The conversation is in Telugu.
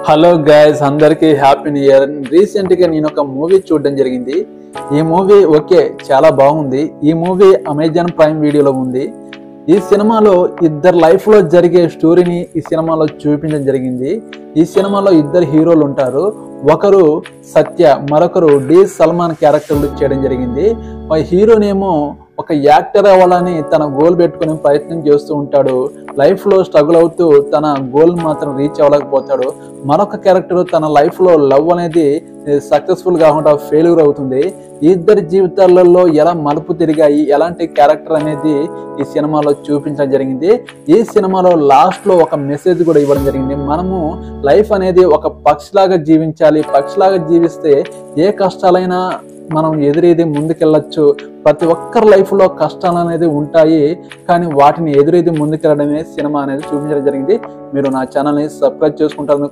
హలో గైస్, అందరికీ హ్యాపీ న్యూ ఇయర్. రీసెంట్ గా నేను ఒక మూవీ చూడడం జరిగింది. ఈ మూవీ చాలా బాగుంది. ఈ మూవీ అమెజాన్ ప్రైమ్ వీడియోలో ఉంది. ఈ సినిమాలో ఇద్దరు లైఫ్ లో జరిగే స్టోరీని ఈ సినిమాలో చూపించడం జరిగింది. ఈ సినిమాలో ఇద్దరు హీరోలు ఉంటారు. ఒకరు సత్య, మరొకరు డి సల్మాన్ క్యారెక్టర్లు చేయడం జరిగింది. హీరోనేమో ఒక యాక్టర్ అవ్వాలని తన గోల్ పెట్టుకుని ప్రయత్నం చేస్తూ ఉంటాడు. లైఫ్ లో స్ట్రగుల్ అవుతూ తన గోల్ మాత్రం రీచ్ అవ్వలేకపోతాడు. మరొక క్యారెక్టర్ తన లైఫ్ లో లవ్ అనేది సక్సెస్ఫుల్ కాకుండా ఫెయిల్యూర్ అవుతుంది. ఈ ఇద్దరి జీవితాలలో ఎలా మలుపు తిరిగాయి, ఎలాంటి క్యారెక్టర్ అనేది ఈ సినిమాలో చూపించడం జరిగింది. ఈ సినిమాలో లాస్ట్ లో ఒక మెసేజ్ కూడా ఇవ్వడం జరిగింది. మనము లైఫ్ అనేది ఒక పక్షిలాగా జీవించాలి. పక్షిలాగా జీవిస్తే ఏ కష్టాలైనా మనం ఎదురేది ముందుకెళ్ళచ్చు. ప్రతి ఒక్కరి లైఫ్ లో కష్టాలు అనేది ఉంటాయి, కానీ వాటిని ఎదురేది ముందుకెళ్ళడమే సినిమా అనేది చూపించడం జరిగింది. మీరు నా ఛానల్ని సబ్స్క్రైబ్ చేసుకుంటారు.